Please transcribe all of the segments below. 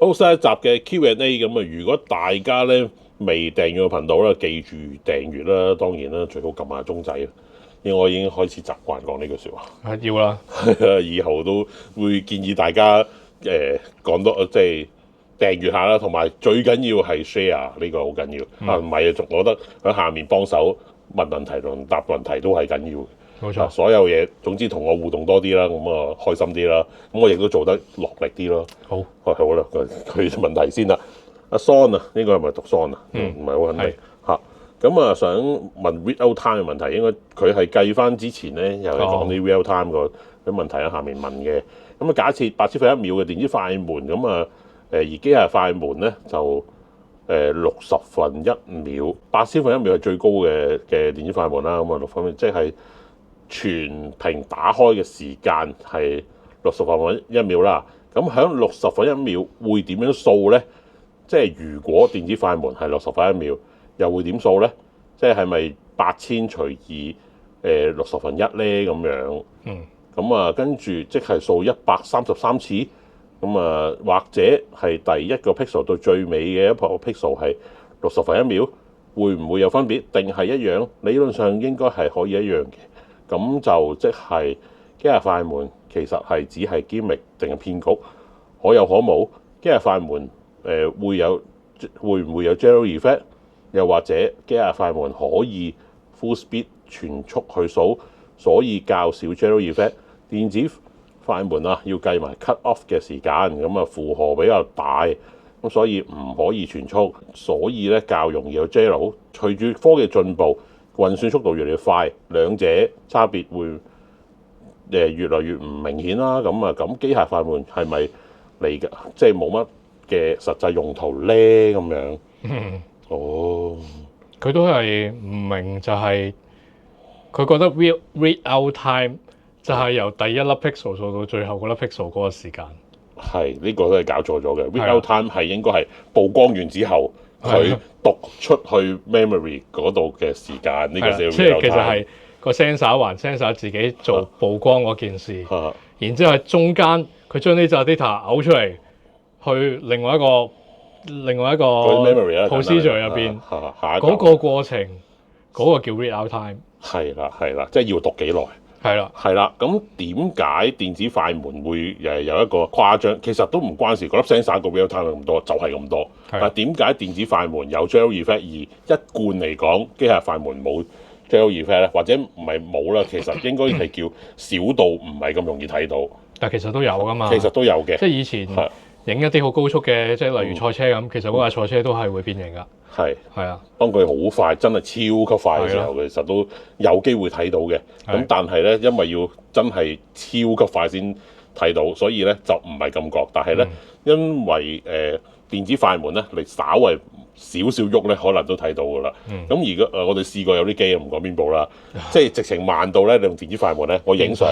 好，新一集嘅 Q&A 咁啊！如果大家咧未訂閱個頻道咧，記住訂閱啦。當然啦，最好撳下鐘仔。因為我已經開始習慣講呢句説話。係要啦，以後都會建議大家講多即係訂閱下啦，同埋最緊要係 share 呢個好緊要。唔係啊，仲覺得喺下面幫手問問題同答問題都係緊要嘅。冇錯，所有嘢總之同我互動多啲啦，咁啊開心啲啦，咁我亦都做得落力啲咯。好，好啦，佢問題先啦。阿 Son 啊，呢個係咪讀 Son 啊？唔係好肯定嚇。咁啊，想問 real time 嘅問題，應該佢係計翻之前咧，又係講啲 real time 個啲問題喺下面問嘅。咁啊，假設8千分一秒嘅電子快門，咁啊而機械快門咧就60分一秒，8千分一秒係最高嘅電子快門啦。咁啊6分即係全屏打開嘅時間係60分一秒啦。咁喺60分一秒會點樣數咧？即係如果電子快門係60分一秒，又會點數咧？即係咪8000除以60分一咧咁樣？咁啊，跟住即係數133次。咁啊，或者係第一個 pixel 到最尾嘅一個 pixel 係60分一秒，會唔會有分別？定係一樣？理論上應該係可以一樣嘅。咁就即係機械快門其實係只係 gimmick 定係騙局，可有可無。機械快門會唔會有 General Effect？ 又或者機械快門可以 full speed 全速去數，所以較少 General Effect。電子快門啊，要計埋 cut off 嘅時間，咁啊負荷比較大，咁所以唔可以全速，所以咧較容易有 General。隨住科技進步，運算速度越嚟越快，兩者差別會越來越唔明顯啦。咁機械快門係咪嚟嘅？即係冇乜嘅實際用途咧咁樣。佢都係唔明，就係佢覺得 read out time 就係由第一粒 pixel 數到最後嗰粒 pixel 嗰個時間。係呢個都係搞錯咗嘅。read out time 係應該係曝光完之後佢讀出去 memory 嗰度嘅時間。呢個先即係其實係個 sensor 還 sensor 自己做曝光嗰件事，然之後喺中間佢將呢隻 data 嘔出嚟，去另外一個 procedure 入邊嗰個過程，嗰個叫 read out time。係啦，即係要讀幾耐？係啦。咁點解電子快門會有一個誇張？其實都唔關事，嗰粒 sensor 個 real time 咁多，就係咁多。但係點解電子快門有 General Effect 而一貫嚟講機械快門冇 General Effect 咧？或者唔係冇啦，其實應該係叫少到唔係咁容易睇到。但其實都有噶嘛。其實都有嘅。即係以前影一啲好高速嘅，即係例如賽車咁，其實嗰架賽車都係會變形㗎。係啊，當佢好快，真係超級快嘅時候，其實都有機會睇到嘅。咁但係咧，因為要真係超級快先睇到，所以咧就唔係咁覺。但係咧，因為電子快門咧，你稍為少少喐咧，可能都睇到㗎啦。咁如果我哋試過有啲機，唔講邊部啦，即係直情慢到咧，你用電子快門咧，我影相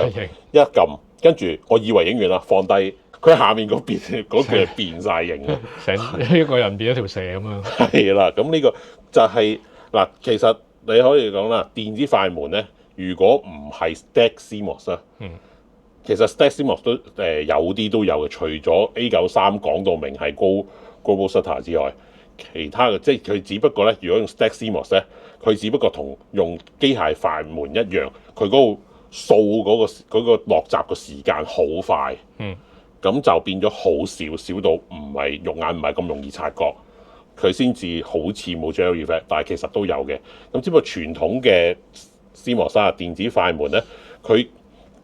一撳，跟住我以為影完啦，放低。佢下面嗰邊嗰句變晒形啊！成一個人變咗條蛇咁樣。係啦，咁呢個就係嗱，其實你可以講啦，電子快門咧，如果唔係 Stack CMOS 啦，其實 Stack CMOS 都有啲都有嘅，除咗 A93講到明係Global Shutter 之外，其他嘅即係佢只不過咧，如果用 Stack CMOS 咧，佢只不過同用機械快門一樣，佢嗰個數嗰個落閘嘅時間好快。咁就變咗好少，少到唔係肉眼唔係咁容易察覺，佢先至好似冇 General Effect，但係其實都有嘅。咁只不過傳統嘅 CMOS 電子快門咧，佢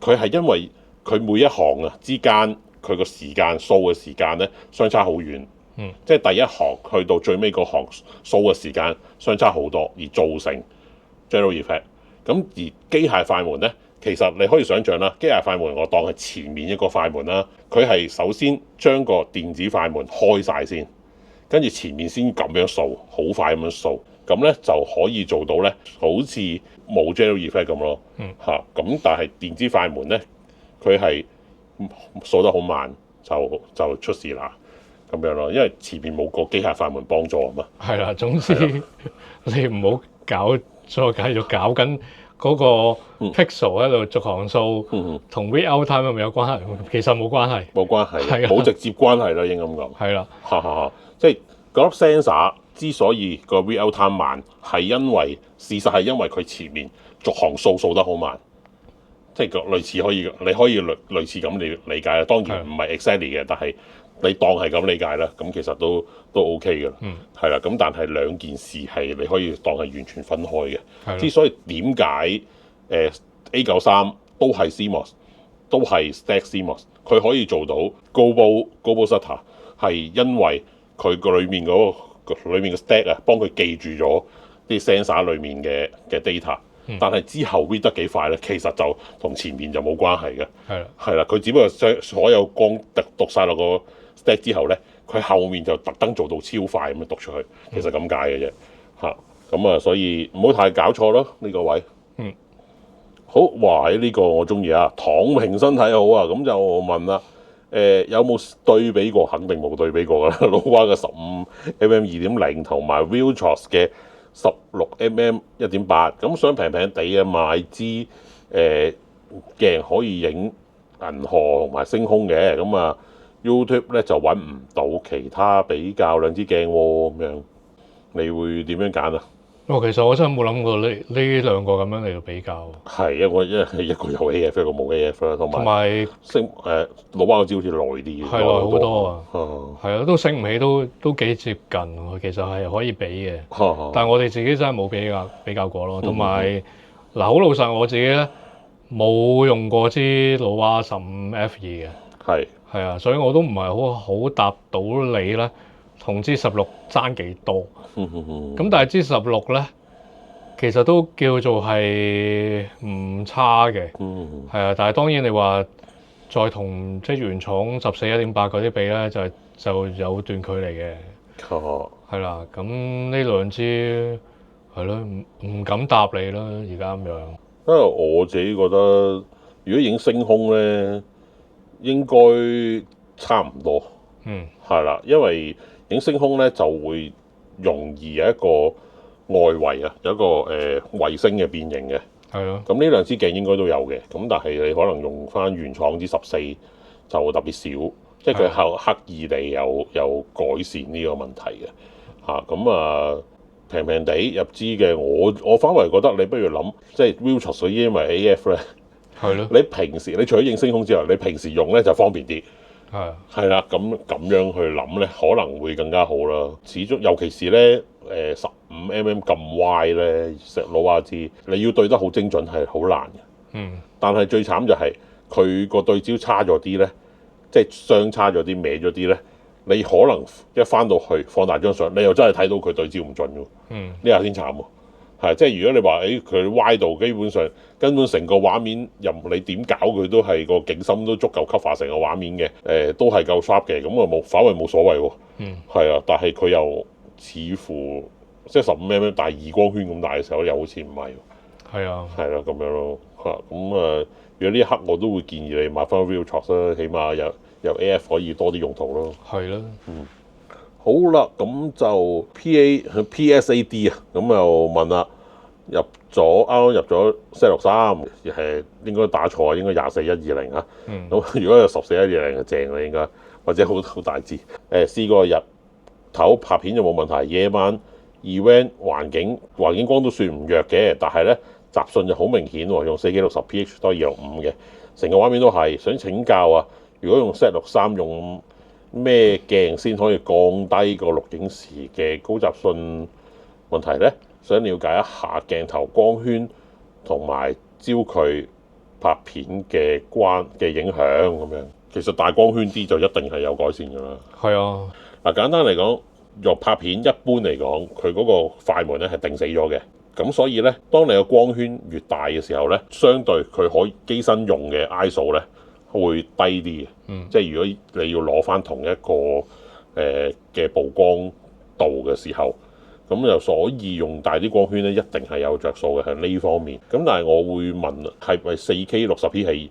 係因為佢每一行啊之間佢個時間數嘅時間咧相差好遠，即係第一行去到最尾嗰行數嘅時間相差好多，而造成 General Effect。咁而機械快門咧。其實你可以想象啦，機械快門我當係前面一個快門啦，佢係首先將個電子快門開晒先，跟住前面先咁樣掃，好快咁樣掃，咁咧就可以做到咧，好似冇 General Effect 咁咯。咁但係電子快門咧，佢係掃得好慢，就出事啦咁樣咯，因為前面冇個機械快門幫助啊嘛。係啦，總之你唔好搞再繼續搞緊嗰個 pixel 喺度續航數同 read out time 係咪有關係？其實冇關係，冇關係，冇直接關係啦，應該咁講。係啦，即係嗰粒 sensor 之所以個 read out time 慢，係因為事實係因為佢前面續航數掃得好慢，即係類似你可以類似咁理解啦。當然唔係 exactly 嘅，但係你當係咁理解啦。咁其實都 OK 㗎啦，係啦。咁但係兩件事係你可以當係完全分開嘅。之所以點解A93都係 CMOS， 都係 stack CMOS， 佢可以做到 global shutter， 係因為佢個裏面嘅 stack 啊，幫佢記住咗啲 sensor 裏面嘅 data。但係之後 read 得幾快咧，其實就同前面就冇關係嘅。係啦，佢只不過將所有光讀晒落個 stack 之後咧，佢後面就特登做到超快咁樣讀出去，其實咁解嘅啫。咁啊，所以唔好太搞錯咯呢個位。好，哇！呢個我中意啊，躺平身體好啊，咁就問啦。有冇對比過？肯定冇對比過㗎啦。Nova 嘅15mm 2.0同埋 Viltrox 嘅16mm 1.8，咁想平平地啊買支鏡可以影銀河同埋星空嘅，咁啊 YouTube 咧就揾唔到其他比較兩支鏡喎，咁樣你會點樣揀啊？其實我真係冇諗過呢兩個咁樣嚟到比較。係一個有 AF， 一個冇 AF 啦，同埋Nova嗰支好似耐啲，係耐好多啊。係啊，都醒唔起都幾接近，其實係可以比嘅。但係我哋自己真係冇比較過咯。同埋嗱，好老實，我自己咧冇用過支 Nova 15F2 嘅。係啊，所以我都唔係好答到你咧。同支16爭幾多？咁但係支16咧，其實都叫做係唔差嘅。係啊，但係當然你話再同即係原廠14 1.8嗰啲比咧，就有段距離嘅。係啦，咁呢兩支係咯，唔敢答你啦，而家咁樣。因為我自己覺得，如果影星空咧，應該差唔多。係啦，因為影星空咧就會容易有一個外圍啊，有一個衛星嘅變形嘅。係咯。咁呢兩支鏡應該都有嘅，咁但係你可能用翻原廠支14就特別少，即係佢刻意地有改善呢個問題嘅。咁啊平平地入支嘅，我反為覺得你不如諗，即係 Viltrox 因為 AF 咧。係咯。你平時你除咗影星空之外，你平時用咧就方便啲。係啦，咁樣去諗咧，可能會更加好啦。始終尤其是咧15mm 咁歪咧，石佬話知你要對得好精準係好難嘅。但係最慘就係佢個對焦差咗啲咧，即係相差咗啲、歪咗啲咧，你可能一翻到去放大張相，你又真係睇到佢對焦唔準喎。呢下先慘喎。即係如果你話佢歪度，基本上根本成個畫面任你點搞佢都係個景深都足夠 cover 成個畫面嘅，都係夠 sharp 嘅，咁啊反為冇所謂喎。係啊，但係佢又似乎即係15mm大2光圈咁大嘅時候，又好似唔係。係啊，係啦咁樣咯。咁啊，如果呢一刻我都會建議你買翻 Viltrox 啦，起碼有 AF 可以多啲用途咯。係啦。好啦，咁就 PSAD 啊，咁又問啦，啱啱入咗 Z63，係應該打錯，應該24-120啊。咁如果有14-120就正啦，應該或者好大支。試過日頭拍片就冇問題，夜晚 event 環境光都算唔弱嘅，但係咧雜訊就好明顯喎，用4K 60p H 多265嘅，成個畫面都係。想請教啊，如果用 Z63用咩鏡先可以降低個錄影時嘅高雜訊問題呢？想了解一下鏡頭光圈同埋焦距拍片嘅影響咁樣。其實大光圈啲就一定係有改善㗎啦。係啊，嗱簡單嚟講，用拍片一般嚟講，佢嗰個快門咧係定死咗嘅。咁所以呢，當你個光圈越大嘅時候呢，相對佢可以機身用嘅 ISO 呢會低啲嘅。即係如果你要攞翻同一個嘅曝光度嘅時候，咁就所以用大啲光圈咧，一定係有着數嘅喺呢方面。咁但係我會問，係咪 4K 60p 係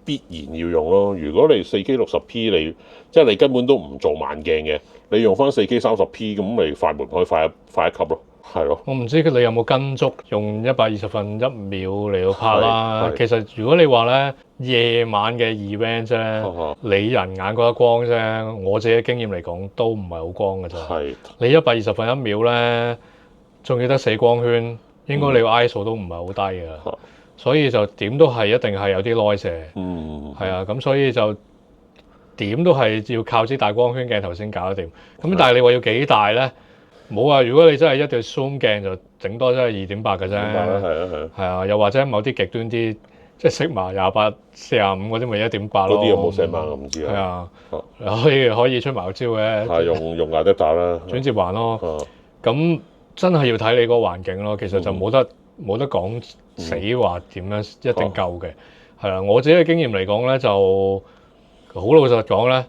必然要用咯？如果你 4K 60p 即係你根本都唔做慢鏡嘅，你用翻 4K 30p 咁咪快門可以快一級咯。係咯。我唔知你有冇跟足用120分1秒嚟到拍啦。其實如果你話咧夜晚嘅 event 啫，你人眼覺得光啫，我自己經驗嚟講都唔係好光嘅啫。係你120分1秒咧，仲要得4光圈，應該你個 ISO 都唔係好低嘅。所以就點都係一定係有啲 noise。係啊，咁所以就點都係要靠支大光圈鏡頭先搞得掂。咁但係你話要幾大咧？冇啊！如果你真係一對 zoom 鏡就整多真係2.8嘅啫。係啊，又或者某啲極端啲，即係 Sigma 28、45嗰啲咪1.8咯。嗰啲有冇Sigma我唔知啊。係啊，可以出埋個招嘅。係用adapter啦，轉接環咯。咁真係要睇你嗰個環境咯。其實就冇得講死話點樣一定夠嘅。係啦，我自己嘅經驗嚟講咧，就好老實講咧，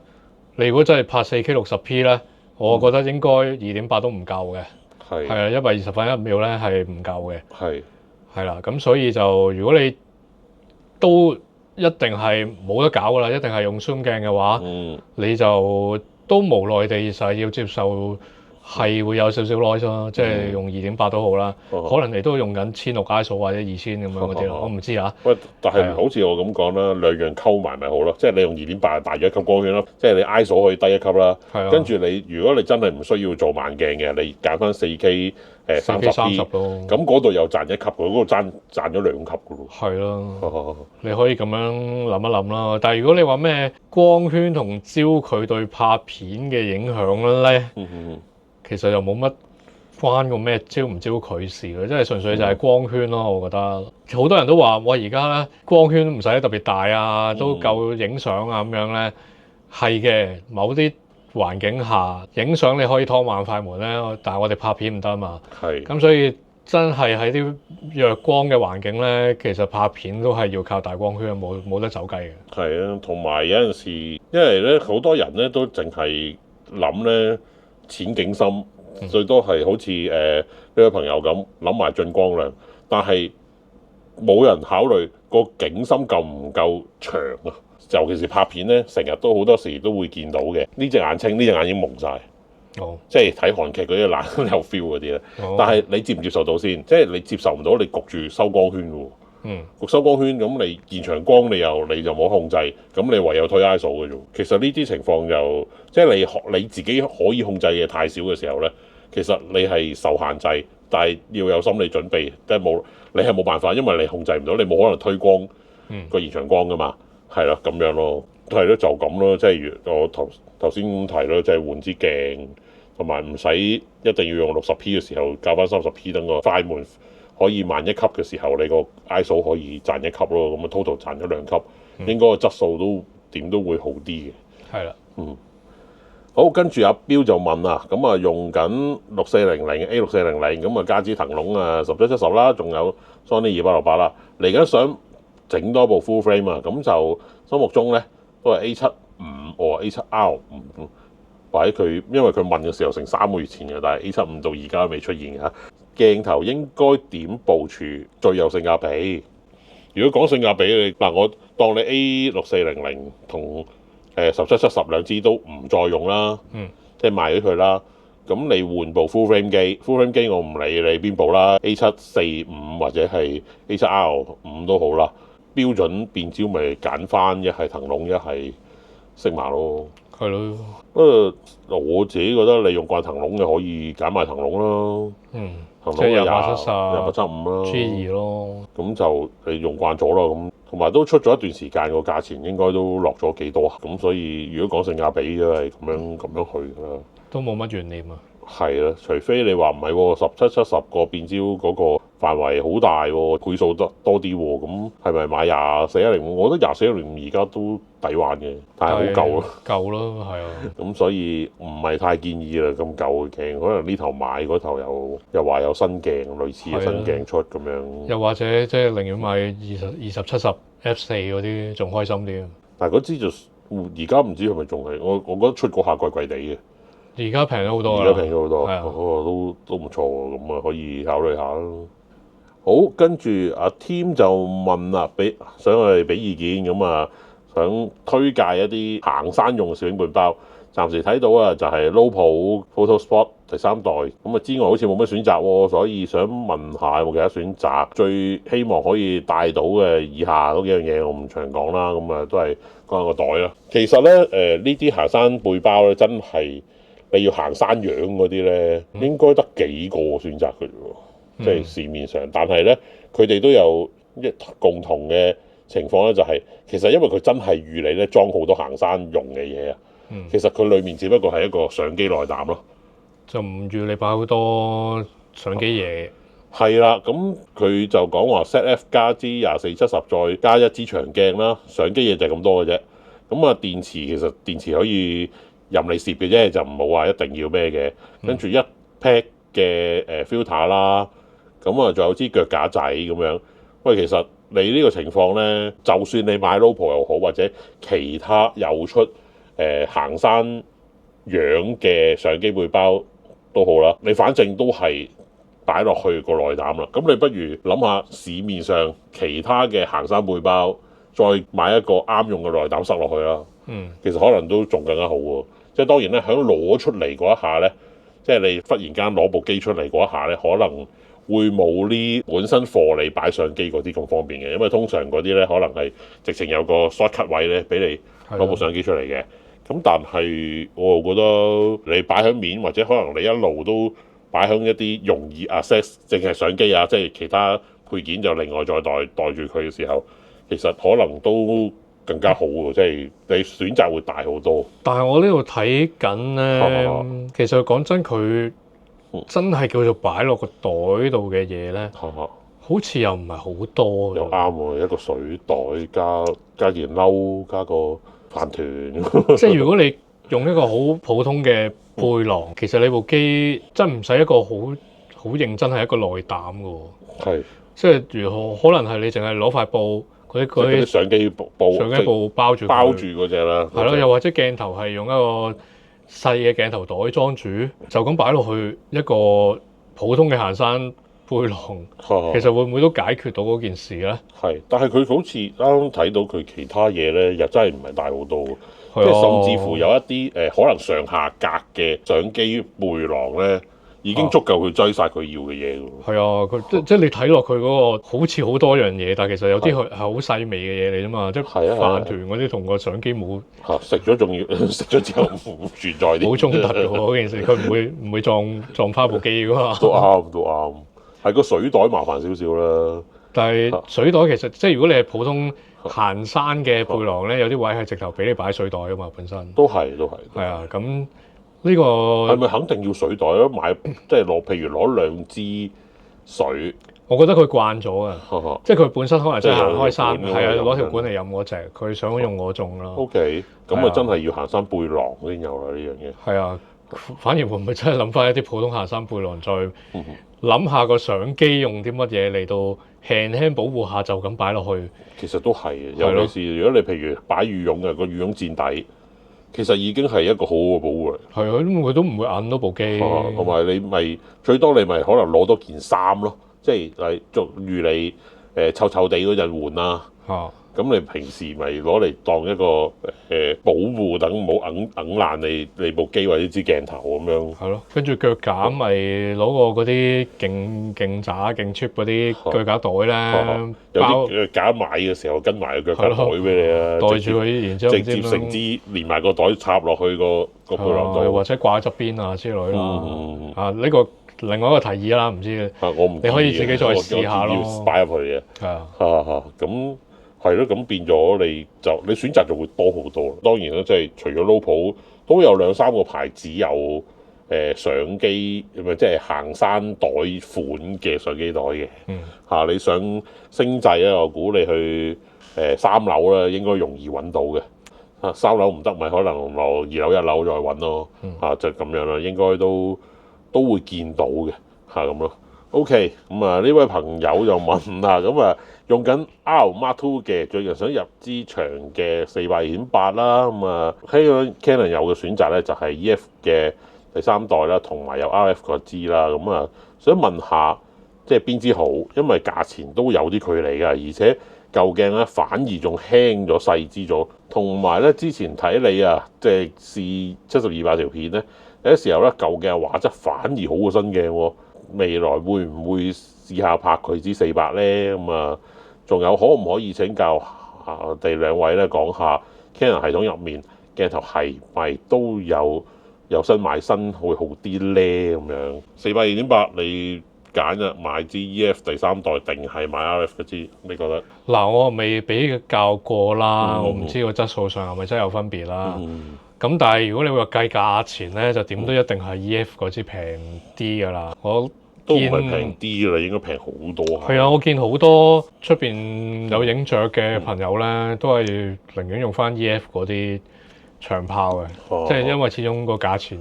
你如果真係拍4K 60P 咧，我覺得應該2.8都唔夠嘅。係啊，120分1秒咧係唔夠嘅。係啦，咁所以就如果你都一定係冇得搞噶啦，一定係用 zoom 鏡嘅話，你就都無奈地就係要接受。係會有少少 noise 咯，即係用2.8都好啦，可能你都用緊1600 ISO 或者2000咁樣嗰啲咯，我唔知啊。喂，但係好似我咁講啦，兩樣溝埋咪好咯，即係你用2.8大咗1級光圈咯，即係你 ISO 可以低1級啦。跟住你如果你真係唔需要做慢鏡嘅，你揀翻4K 30P，咁嗰度又賺1級，嗰度賺咗2級噶咯。係咯，你可以咁樣諗一諗啦。但係如果你話咩光圈同焦距對拍片嘅影響咧？其實又冇乜關個咩焦唔焦距事嘅，即係純粹就係光圈咯。我覺得好多人都話：我而家咧光圈唔使特別大啊，都夠影相啊咁樣咧。係嘅，某啲環境下影相你可以拖慢快門咧，但係我哋拍片唔得啊嘛。咁所以真係喺啲弱光嘅環境咧，其實拍片都係要靠大光圈，冇得走雞嘅。係啊，同埋有陣時，因為咧好多人咧都淨係諗咧。淺景深最多係好似呢位朋友咁諗埋進光量，但係冇人考慮個景深夠唔夠長啊！尤其是拍片咧，成日都好多時都會見到嘅。呢隻眼清，呢隻眼已經蒙晒，即係睇韓劇嗰啲懶有 feel 嗰啲咧。但係你接唔接受到先？即係你接受唔到，你焗住收光圈喎。焗收光圈咁，你現場光你又冇控制，咁你唯有推 ISO 嘅啫。其實呢啲情況就即係你自己可以控制嘅太少嘅時候咧，其實你係受限制，但係要有心理準備，即係你係冇辦法，因為你控制唔到，你冇可能推光個現場光噶嘛，係咯咁樣咯，係咯就咁咯，即係我頭先提咯，即係換支鏡，同埋唔使一定要用60P 嘅時候，校翻30P 等個快門。可以慢1級嘅時候，你個 ISO 可以賺1級咯，咁啊 total 賺咗2級，應該個質素都點都會好啲嘅。係啦，好，跟住阿標就問啦，咁啊用緊6400 A6400，咁啊加支騰龍啊1770啦，仲有 Sony 2868啦，嚟緊想整多部 full frame 啊，咁就心目中咧都係 A75 或 A7R5，或者佢因為佢問嘅時候成3個月前嘅，但係 A75 到而家都未出現嘅。鏡頭應該點部署最有性價比？如果講性價比，我當你 A6400同1770兩支都唔再用啦，即係賣咗佢啦。咁你換部 full frame 機，full frame 機我唔理你邊部啦，A745或者係 A7R5都好啦。標準變焦咪揀翻一係騰龍一係Sigma咯。係咯，我自己覺得你用慣騰龍嘅可以揀埋騰龍咯。騰龍嘅2875啦 G2咯，咁就你用慣咗咯，咁同埋都出咗一段時間，個價錢應該都落咗幾多，咁所以如果講性價比都係咁樣去啦，都冇乜懸念啊。係啦，除非你話唔係喎，1770個變焦嗰個範圍好大喎，倍數得多啲喎，咁係咪買2410？我覺得2410而家都抵玩嘅，但係好舊咯。舊咯，係啊。咁所以唔係太建議啦，咁舊嘅鏡，可能呢頭買嗰頭又話有新鏡，類似嘅新鏡出咁樣。又或者即係寧願買2070 F4 嗰啲，仲開心啲。但係嗰支就而家唔知係咪仲係，我覺得出嗰下貴貴地嘅。而家平咗好多，而家平咗好多，都唔錯喎，咁啊可以考慮下咯。好，跟住阿 Tim 就問啦，想我哋俾意見，咁啊想推介一啲行山用嘅攝影背包，暫時睇到啊，就係 Lowpo Photo Spot 第3代咁啊，之外好似冇乜選擇喎，所以想問下有冇其他選擇？最希望可以帶到嘅以下嗰幾樣嘢，我唔長講啦，咁啊都係講下個袋啦。其實咧呢啲行山背包咧，真係你要行山樣嗰啲咧，應該得幾個選擇嘅啫喎，即係市面上。但係咧，佢哋都有一共同嘅情況咧，就係其實因為佢真係預你咧裝好多行山用嘅嘢啊。其實佢裡面只不過係一個相機內膽咯，就唔預你擺好多相機嘢。係啦，咁佢就講話 ZF 加支24-70再加一支長鏡啦，相機嘢就係咁多嘅啫。咁啊電池其實電池可以任你攝嘅啫，就唔好話一定要咩嘅。跟住一 pack 嘅filter 啦，咁啊仲有支腳架仔咁樣。喂，其實你呢個情況咧，就算你買 Lowpo 又好，或者其他有出行山樣嘅相機背包都好啦，你反正都係擺落去個內膽啦。咁你不如諗下市面上其他嘅行山背包，再買一個啱用嘅內膽塞落去啦。其實可能都仲更加好喎。即係當然咧，喺攞出嚟嗰一下咧，即係你忽然間攞部機出嚟嗰一下咧，可能會冇呢本身貨你擺相機嗰啲咁方便嘅，因為通常嗰啲咧可能係直情有個 shortcut 位咧俾你攞部相機出嚟嘅。咁但係我又覺得你擺喺面，或者可能你一路都擺喺一啲容易 access，淨係相機啊，即係其他配件就另外再袋住佢嘅時候，其實可能都更加好喎，即係你選擇會大好多。但係我呢度睇緊咧，其實講真，佢真係叫做擺落個袋度嘅嘢咧，好似又唔係好多。又啱喎，一個水袋加件褸加個飯團，即係如果你用一個好普通嘅背囊，其實你部機真唔使一個好認真係一個內膽嘅喎。係，即係如可能係你淨係攞塊布嗰啲相機布包住嗰隻啦。係咯，又或者鏡頭係用一個細嘅鏡頭袋裝住，就咁擺落去一個普通嘅行山背囊，其實會唔會都解決到嗰件事咧？係，但係佢好似啱啱睇到佢其他嘢咧，又真係唔係大好多，即係甚至乎有一啲可能上下格嘅相機背囊咧，已經足夠佢追晒佢要嘅嘢㗎。係啊，佢即係你睇落佢嗰個好似好多樣嘢，但係其實有啲係好細微嘅嘢嚟啫嘛，即係飯團嗰啲同個相機冇食咗仲要食咗之後唔存在啲冇衝突㗎喎，嗰件事佢唔會撞花部機㗎嘛。都啱。係個水袋麻煩少少啦，但係水袋其實即係如果你係普通行山嘅背囊咧，有啲位係直頭俾你擺水袋㗎嘛，本身都係。係啊，咁呢個係咪肯定要水袋咯？買即係譬如攞2支水，我覺得佢慣咗啊，即係佢本身可能真係行開山，係啊，攞條管嚟飲嗰隻，佢想用嗰種咯。OK，咁啊真係要行山背囊先有啦呢樣嘢。係啊，反而會唔會真係諗翻一啲普通行山背囊，再諗下個相機用啲乜嘢嚟到輕保護下，就咁擺落去。其實都係嘅，尤其是如果你譬如擺羽絨嘅個羽絨墊底，其實已經係一個好好嘅保護嚟。係啊，佢都唔會揞到部機。同埋你咪最多你咪可能攞多件衫咯，即係做預你臭臭地嗰陣換啦。咁你平時咪攞嚟當一個保護，等唔好揞爛你部機或者支鏡頭咁樣。係咯，跟住腳架咪攞個嗰啲勁渣勁 cheap 嗰啲腳架袋咧，有啲腳架買嘅時候跟埋個腳架袋俾你啊，袋住佢，然之後直接成支連埋個袋插落去個背囊度，或者掛喺側邊啊之類啦。呢個另外一個提議啦，唔知你可以自己再試下咯，擺入去嘅。係啊，咁。係咯，咁變咗你選擇就會多好多。當然啦，即係除咗 Lowpo 都有2-3個牌子有相機，即係行山袋款嘅相機袋嘅。你想星際咧，我估你去3樓咧應該容易揾到嘅。3樓唔得咪可能落2樓1樓再揾咯。就咁樣啦，應該都會見到嘅。咁咯。OK，咁啊呢位朋友就問啦，咁啊用緊 R Mark II 嘅，最近想入支長嘅400-2.8啦，咁啊 Canon 有嘅選擇咧就係 EF 嘅第3代啦，同埋有 RF 嗰支啦，咁啊想問下即係邊支好，因為價錢都有啲距離㗎，而且舊鏡咧反而仲輕咗細支咗，同埋咧，之前睇你啊，即係試72-8條片咧，有啲時候咧舊鏡畫質反而好過新鏡喎。未來會唔會試下拍佢支400咧？咁啊，仲有可唔可以請教我哋兩位咧講下 Canon 系統入面鏡頭係咪都有新買新會好啲咧？咁樣400-2.8你揀啊買支 EF 第3代定係買 RF 嗰支？你覺得？嗱，我未比較過啦，我唔知個質素上係咪真係有分別啦。咁但係如果你話計價錢咧，就點都一定係 EF 嗰支平啲㗎啦。我都唔係平啲㗎啦，應該平好多。係啊，我見好多出邊有影雀嘅朋友咧，都係寧願用翻 EF 嗰啲長炮嘅，即係因為始終個價錢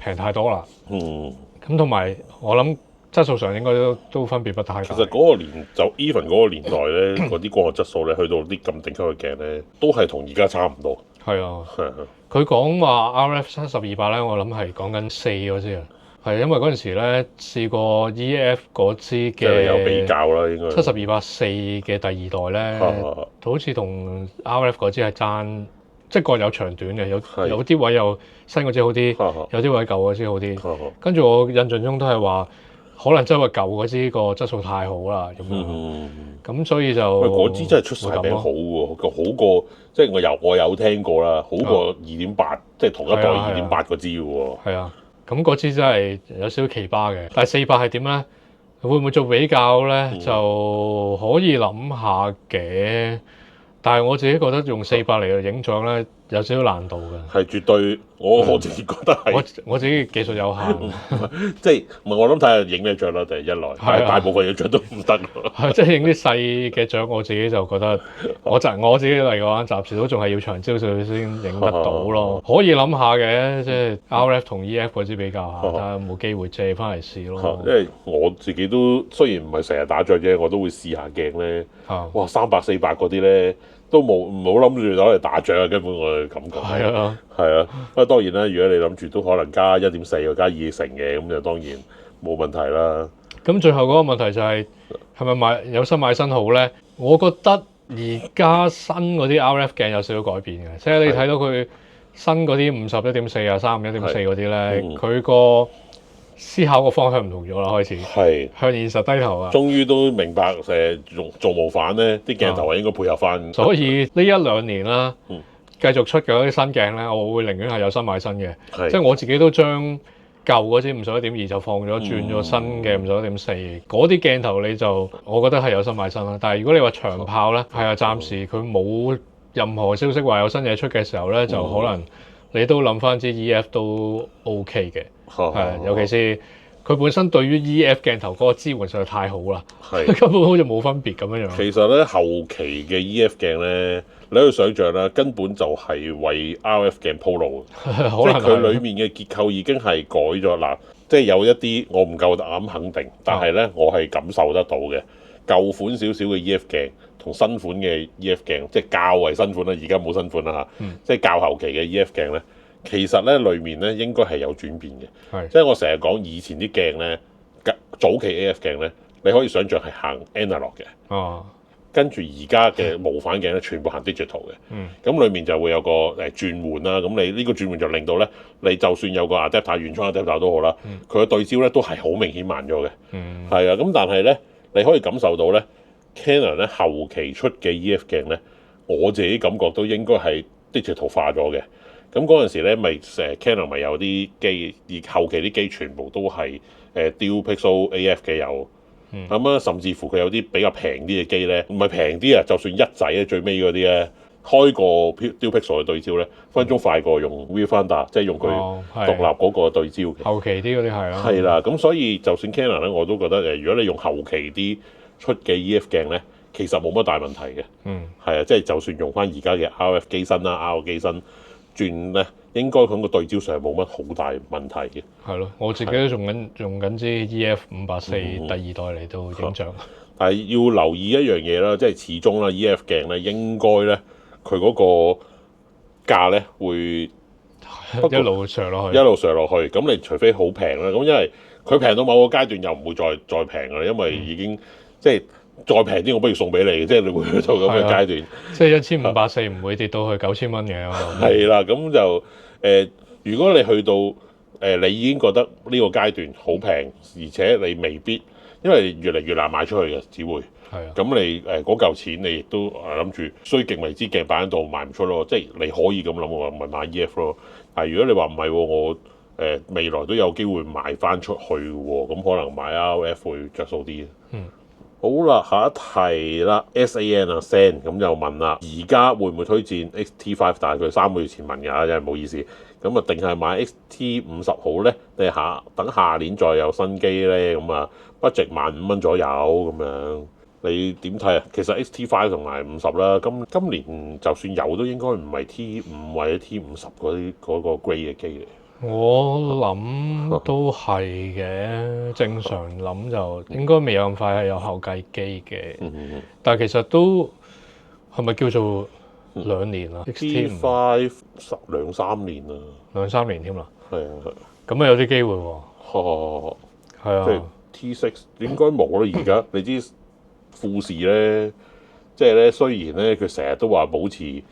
平太多啦。咁同埋我諗質素上應該都分別不太大。其實嗰個年就 even 嗰個年代咧，嗰啲光學質素咧，去到啲咁頂級嘅鏡咧，都係同而家差唔多。係啊，佢講話 RF 72-8咧，我諗係講緊4嗰支啊。係因為嗰陣時咧試過 EF 嗰支嘅有比較啦，應該72-8-4嘅第2代咧，好似同 RF 嗰支係爭，即係各有長短嘅，有啲位又新嗰支好啲，有啲位舊嗰支好啲。跟住我印象中都係話，可能真係舊嗰支個質素太好啦咁樣。咁所以就嗰支真係出晒名好喎，好過即係我有聽過啦，好過2.8，即係同一代2.8嗰支喎。係啊。咁嗰支真係有少少奇葩嘅，但係400係點咧？會唔會做比較咧？就可以諗下嘅。但係我自己覺得用400嚟影像咧，有少少難度嘅。係絕對，我自己覺得係。我自己技術有限，即係我諗睇下影咩像啦，第一來，大部分嘅像都唔得。即係影啲細嘅像，我自己就覺得，我自己嚟講，暫時都仲係要長焦數先影得到咯。可以諗下嘅，即係 RF 同 EF 嗰支比較下，睇下有冇機會借翻嚟試咯。因為我自己都雖然唔係成日打仗啫，我都會試下鏡咧。哇，300、400嗰啲咧。都唔好諗住攞嚟打仗啊！根本我嘅感覺係啊，不過當然啦，如果你諗住都可能加1.4又加2成嘅，咁就當然冇問題啦。咁最後嗰個問題就係咪有新買新好咧？我覺得而家新嗰啲 RF 鏡有少少改變嘅，即係你睇到佢新嗰啲50-1.4啊、31.4嗰啲咧，佢個思考個方向唔同咗啦，開始向現實低頭啊！終於都明白做模範咧，啲鏡頭係應該配合翻。所以呢1-2年啦，繼續出嘅嗰啲新鏡咧，我會寧願係有新買新嘅。即係我自己都將舊嗰支51.2就放咗，轉咗新嘅51.4。嗰啲鏡頭你就我覺得係有新買新啦。但係如果你話長炮咧，係啊，暫時佢冇任何消息話有新嘢出嘅時候咧，就可能你都諗翻支 EF 都 OK 嘅。尤其是佢本身對於 EF 鏡頭嗰個支援實在太好啦，根本好似冇分別咁樣樣。其實咧後期嘅 EF 鏡咧，你可以想象啦，根本就係為 RF 鏡鋪路，即係佢裡面嘅結構已經係改咗啦。即係有一啲我唔夠膽肯定，但係咧我係感受得到嘅。舊款少少嘅 EF 鏡同新款嘅 EF 鏡，即係較為新款啦，而家冇新款啦嚇，即係較後期嘅 EF 鏡咧。其實咧，裏面咧應該係有轉變嘅，即係我成日講以前啲鏡咧，早期 AF 鏡咧，你可以想像係行 analog 嘅，跟住而家嘅無反鏡咧，全部行 digital 嘅，咁裏面就會有個轉換啦，咁你呢個轉換就令到咧，你就算有個 adapter 原裝 adapter 都好啦，佢嘅對焦咧都係好明顯慢咗嘅，係啊，咁但係咧，你可以感受到咧 Canon 咧後期出嘅 EF 鏡咧，我自己感覺都應該係 digital 化咗嘅。咁嗰陣時咧，咪Canon 咪有啲機，而後期啲機全部都係Dual Pixel AF 嘅有，咁甚至乎佢有啲比較平啲嘅機咧，唔係平啲啊，就算一仔咧最尾嗰啲咧，開個 Dual Pixel 嘅對焦咧，分鐘快過用 Viewfinder，即係用佢獨立嗰個對焦嘅。後期啲嗰啲係啦。係啦，咁所以就算 Canon 咧，我都覺得如果你用後期啲出嘅 EF 鏡咧，其實冇乜大問題嘅。係啊，即係就算用翻而家嘅 RF 機身啦、R 機身。轉咧應該喺個對焦上冇乜好大問題嘅。係咯，我自己都用緊支 EF 584第2代嚟到影像。但係要留意一樣嘢啦，即係始終啦 EF 鏡咧應該咧佢嗰個價咧會一路上落去，咁你除非好平啦，咁因為佢平到某個階段又唔會再平㗎啦，因為已經即係再平啲我不如送俾你，即係你會去到咁嘅階段。即係1540唔會跌到去9000蚊嘅。係啦，咁就如果你去到你已經覺得呢個階段好平，而且你未必，因為越嚟越難賣出去嘅，只會。咁你嗰嚿錢你亦都諗住衰極為之鏡擺喺度賣唔出咯，即係你可以咁諗喎，咪買 EF 咯。但係如果你話唔係喎，我未來都有機會賣翻出去喎，咁可能買 RF 會着數啲。好啦，下一題啦 ，SAN 啊 San 咁就問啦，而家會唔會推薦 XT5？但係佢3個月前問㗎，真係唔好意思。咁啊，定係買 XT50好咧？定係等下年再有新機咧？咁啊，budget 15,000蚊左右咁樣。你點睇啊？其實 XT5 同埋50啦，今年就算有都應該唔係 T5或者 T50嗰個 grade 嘅機嚟。我諗都係嘅，正常諗就應該未有咁快係有後繼機嘅。但係其實都係咪叫做2年啊 ？XT5 2-3年啦，2-3年添啦。係啊，咁啊有啲機會喎。係啊，即係 T6 應該冇啦。而家你知富士咧，即係咧雖然咧佢成日都話保持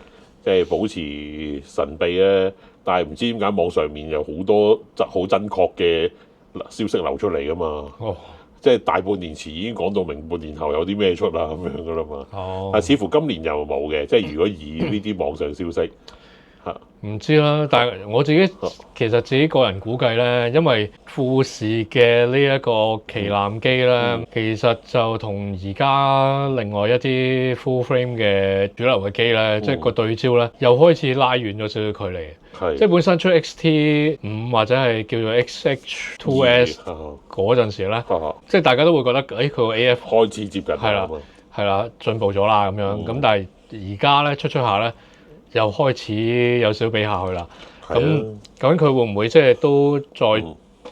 神秘咧，但係唔知點解網上面有好多好真確嘅消息流出嚟噶嘛。即係大半年前已經講到明半年後有啲咩出啦咁樣噶啦嘛。但似乎今年又冇嘅，即係如果以呢啲網上消息。唔知啦，但係我其實自己個人估計咧，因為富士嘅呢一個旗艦機咧，其實就同而家另外一啲 full frame 嘅主流嘅機咧，即係個對焦咧，又開始拉遠咗少少距離。即係本身出 XT5或者係叫做 XH2S 嗰陣時咧，即係大家都會覺得，佢個 AF 開始接近係啦，進步咗啦咁樣。咁但係而家咧出下咧，又開始有少少比下去啦，咁究竟佢會唔會即係都再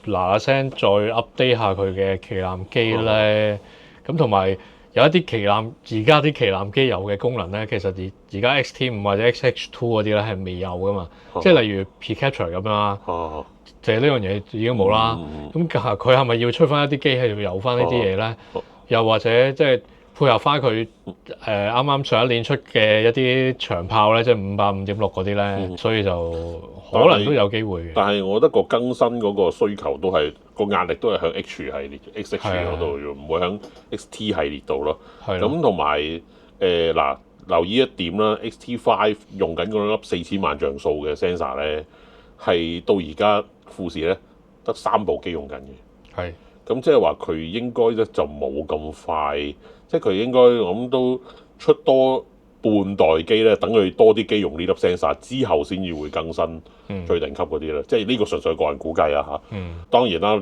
嗱聲再 update 下佢嘅旗艦機咧？咁同埋有一啲而家啲旗艦機有嘅功能咧，其實而家 XT5或者 XH2 嗰啲咧係未有噶嘛，即係例如 P capture 咁樣啦，就係呢樣嘢已經冇啦。咁佢係咪要出翻一啲機係要有翻呢啲嘢咧？又或者即係配合翻佢啱啱上一年出嘅一啲長炮咧，即係500、5.6嗰啲咧，所以就可能都有機會嘅。但係我覺得個更新嗰個需求都係個壓力都係響 H 系列、XH 嗰度，唔會響 XT 系列度咯。咁同埋嗱，留意一點啦 ，XT5 用緊嗰粒4000萬像素嘅 sensor 咧，係到而家富士咧得3部機用緊嘅。咁即係話佢應該咧就冇咁快，即係佢應該我諗都出多半代機咧，等佢多啲機用呢粒 sensor 之後先至會更新最頂級嗰啲啦。即係呢個純粹個人估計啊嚇。當然啦，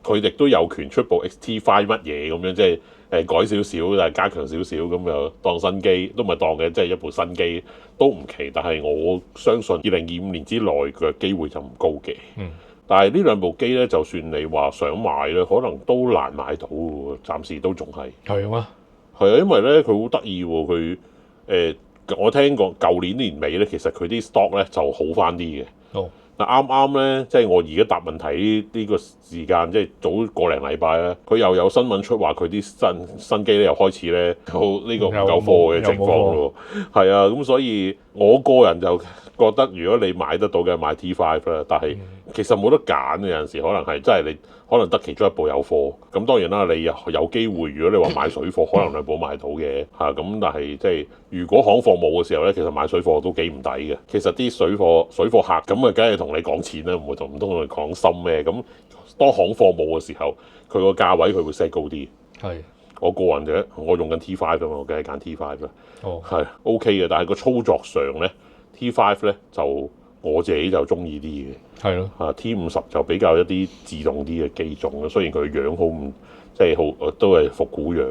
佢亦都有權出部 XT5 乜嘢咁樣，即係改少少，但係加強少少咁就當新機，都唔係當嘅，即係一部新機都唔奇。但係我相信2025年之內嘅機會就唔高嘅。但係呢兩部機咧，就算你話想買咧，可能都難買到喎。暫時都仲係。係咩？係啊，因為咧佢好得意喎，佢我聽講舊年年尾咧，其實佢啲 stock 咧就好翻啲嘅。嗱啱啱咧，即係我而家答問題呢個時間，即係早個零禮拜咧，佢又有新聞出話佢啲新機咧又開始咧有呢個唔夠貨嘅情況咯。係啊，咁所以我個人就覺得如果你買得到嘅買 T5 啦，但係其實冇得揀嘅，有陣時可能係真係你可能得其中一部有貨。咁當然啦，你有機會，如果你話買水貨，可能兩部買到嘅嚇。咁但係即係如果行貨冇嘅時候咧，其實買水貨都幾唔抵嘅。其實啲水貨客咁啊，梗係同你講錢啦，唔會同你講心咩。咁當行貨冇嘅時候，佢個價位佢會 set 高啲。我個人嘅，我用緊 T5 啊嘛，我梗係揀 T5 啦。係 OK 嘅，但係個操作上咧。T5 咧就我自己就中意啲嘅，T50就比較一啲自動啲嘅機種啦。雖然佢樣好唔即係好都係復古樣。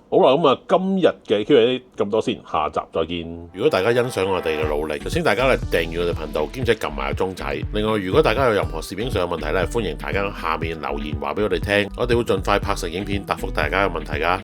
好啦，咁啊今日嘅 Q&A 咁多先，下集再見。如果大家欣賞我哋嘅努力，首先大家咧訂閱我哋頻道，兼且撳埋個鐘仔。另外，如果大家有任何攝影上嘅問題咧，歡迎大家下面留言話俾我哋聽，我哋會盡快拍成影片答覆大家嘅問題㗎。